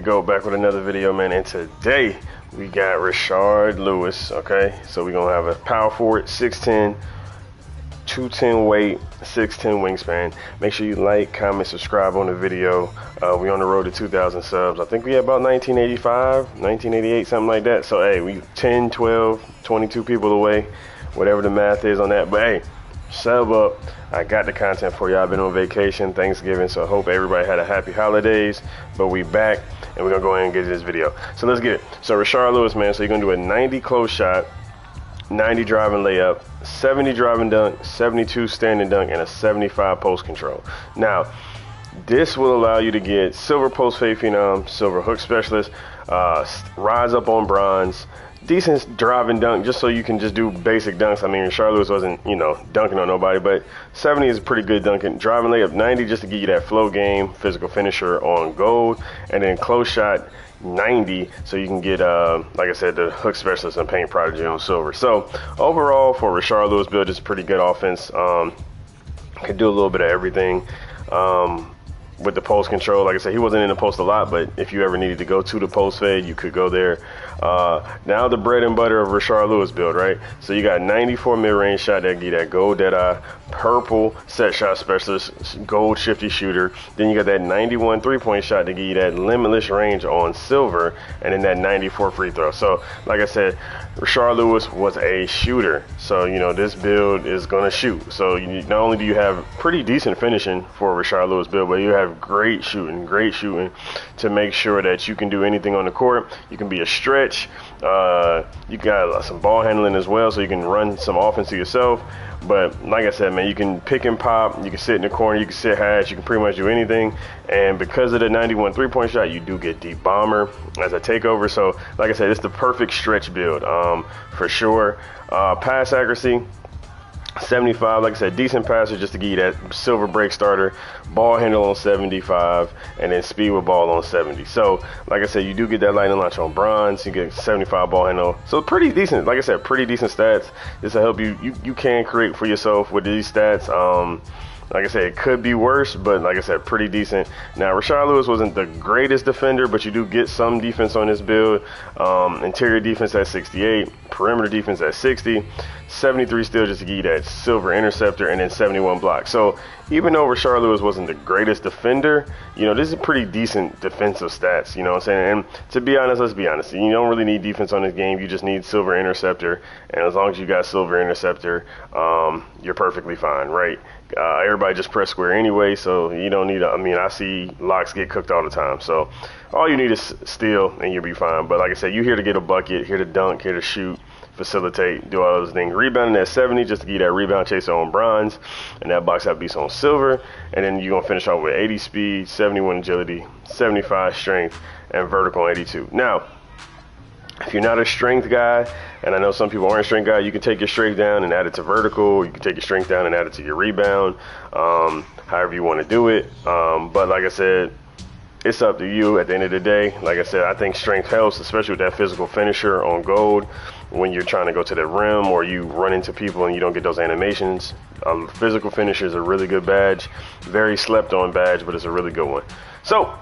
Go back with another video, man, and today we got Rashard Lewis. Okay, so we're gonna have a power forward, 6'10", 210 weight, 6'10 wingspan. Make sure you like, comment, subscribe on the video. We on the road to 2,000 subs. I think we had about 1985, 1988, something like that. So hey, we 10, 12, 22 people away, whatever the math is on that. But hey, sub up. I got the content for you. I've been on vacation, Thanksgiving, so I hope everybody had a happy holidays. But we back, and we're gonna go ahead and get to this video. So let's get it. So Rashard Lewis, man, so you're gonna do a 90 close shot, 90 driving layup, 70 driving dunk, 72 standing dunk, and a 75 post control. Now, this will allow you to get silver post fade phenom, silver hook specialist, rise up on bronze, decent drive and dunk, just so you can just do basic dunks. I mean, Rashard Lewis wasn't, dunking on nobody, but 70 is a pretty good dunking. Driving layup 90 just to get you that flow game, physical finisher on gold, and then close shot 90 so you can get, like I said, the hook specialist and paint prodigy on silver. So overall, for Rashard Lewis build, it's a pretty good offense. Can do a little bit of everything. With the post control, like I said, he wasn't in the post a lot, but if you ever needed to go to the post fade, you could go there. Now the bread and butter of Rashard Lewis build, right? So you got 94 mid-range shot that give that gold dead-eye, purple set shot specialist, gold shifty shooter. Then you got that 91 three-point shot to give you that limitless range on silver, and then that 94 free throw. So like I said, Rashard Lewis was a shooter. So, this build is going to shoot. So not only do you have pretty decent finishing for Rashard Lewis build, but you have great shooting to make sure that you can do anything on the court. You can be a stretch. You got some ball handling as well, so you can run some offense to yourself. But like I said, man, you can pick and pop. You can sit in the corner. You can sit hash. You can pretty much do anything. And because of the 91 three-point shot, you do get deep bomber as a takeover. So like I said, it's the perfect stretch build for sure. Pass accuracy 75, like I said, decent passer just to give you that silver break starter, ball handle on 75, and then speed with ball on 70. So, like I said, you do get that lightning launch on bronze. You get 75 ball handle. So pretty decent. Like I said, pretty decent stats. This will help you. You can create for yourself with these stats. Like I said, it could be worse, but like I said, pretty decent. Now, Rashard Lewis wasn't the greatest defender, but you do get some defense on this build. Interior defense at 68, perimeter defense at 60, 73 steal just to give you that silver interceptor, and then 71 block. So even though Rashard Lewis wasn't the greatest defender, this is pretty decent defensive stats, you know what I'm saying? And to be honest, let's be honest, you don't really need defense on this game. You just need silver interceptor, and as long as you got silver interceptor, you're perfectly fine, right? Everybody just press square anyway, so you don't need I see locks get cooked all the time, so all you need is steal and you'll be fine. But like I said, you're here to get a bucket, here to dunk, here to shoot, facilitate, do all those things. Rebounding at 70 just to give you that rebound chaser on bronze, and that box out beast on silver. And then you're gonna finish off with 80 speed, 71 agility, 75 strength, and vertical on 82. Now, if you're not a strength guy, and I know some people aren't a strength guy, you can take your strength down and add it to vertical. You can take your strength down and add it to your rebound, however you want to do it. But like I said, it's up to you at the end of the day. Like I said, I think strength helps, especially with that physical finisher on gold. When you're trying to go to the rim or you run into people and you don't get those animations, physical finisher is a really good badge. Very slept on badge, but it's a really good one. So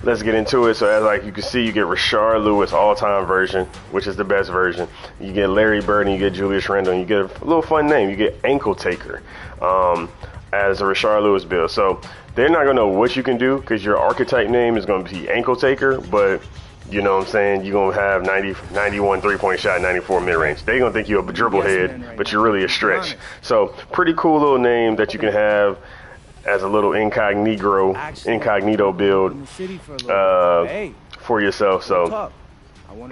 let's get into it. So as you can see, you get Rashard Lewis all-time version, which is the best version. You get Larry Bird and you get Julius Randle, and you get a little fun name. You get Ankle Taker as a Rashard Lewis build. So they're not going to know what you can do because your archetype name is going to be Ankle Taker, but you know what I'm saying, you're going to have 91 three-point shot, 94 mid-range. They're going to think you're a dribble head, but you're really a stretch. So pretty cool little name that you can have as a little incognito build for yourself. So,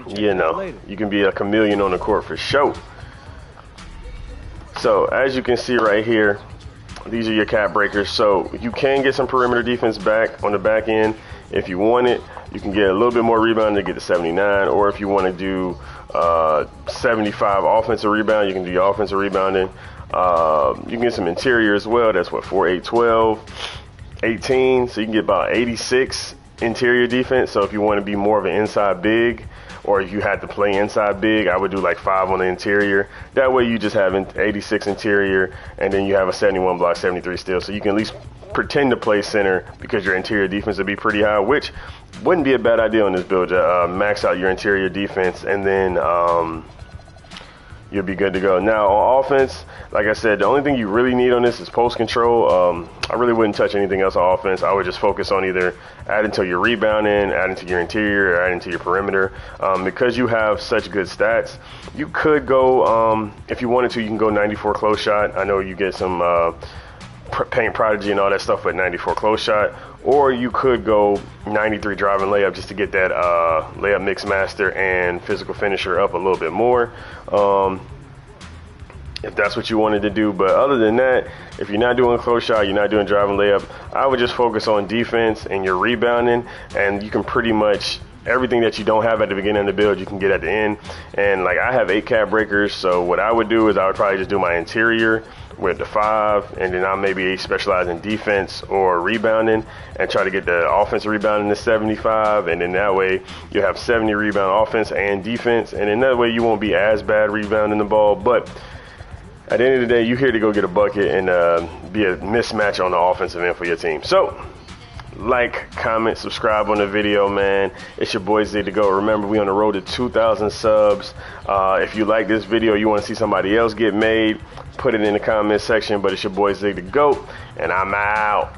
you can be a chameleon on the court for sure. So as you can see right here, these are your cap breakers. So you can get some perimeter defense back on the back end if you want it. You can get a little bit more rebound to get to 79, or if you want to do 75 offensive rebound, you can do your offensive rebounding. You can get some interior as well. That's what, 4, 8, 12, 18. So you can get about 86 interior defense. So if you want to be more of an inside big, or if you had to play inside big, I would do like 5 on the interior. That way you just have 86 interior, and then you have a 71 block, 73 steal. So you can at least pretend to play center because your interior defense would be pretty high, which wouldn't be a bad idea on this build. Max out your interior defense, and then you'll be good to go. Now on offense, like I said, the only thing you really need on this is post control. I really wouldn't touch anything else on offense. I would just focus on either adding to your rebounding, adding to your interior, or adding to your perimeter. Because you have such good stats, you could go, if you wanted to, you can go 94 close shot. I know you get some paint prodigy and all that stuff with 94 close shot, or you could go 93 driving layup just to get that layup mix master and physical finisher up a little bit more, if that's what you wanted to do. But other than that, if you're not doing close shot, you're not doing driving layup, I would just focus on defense and your rebounding, and you can pretty much everything that you don't have at the beginning of the build, you can get at the end. And like, I have 8 cap breakers, so what I would do is I would probably just do my interior with the 5, and then I maybe specialize in defense or rebounding and try to get the offensive rebounding to 75, and then that way you have 70 rebound offense and defense, and then that way you won't be as bad rebounding the ball. But at the end of the day, you're here to go get a bucket and be a mismatch on the offensive end for your team. So like, comment, subscribe on the video, man. It's your boy Z to go. Remember, we on the road to 2,000 subs. If you like this video, you want to see somebody else get made, put it in the comment section. But it's your boy Z to go, and I'm out.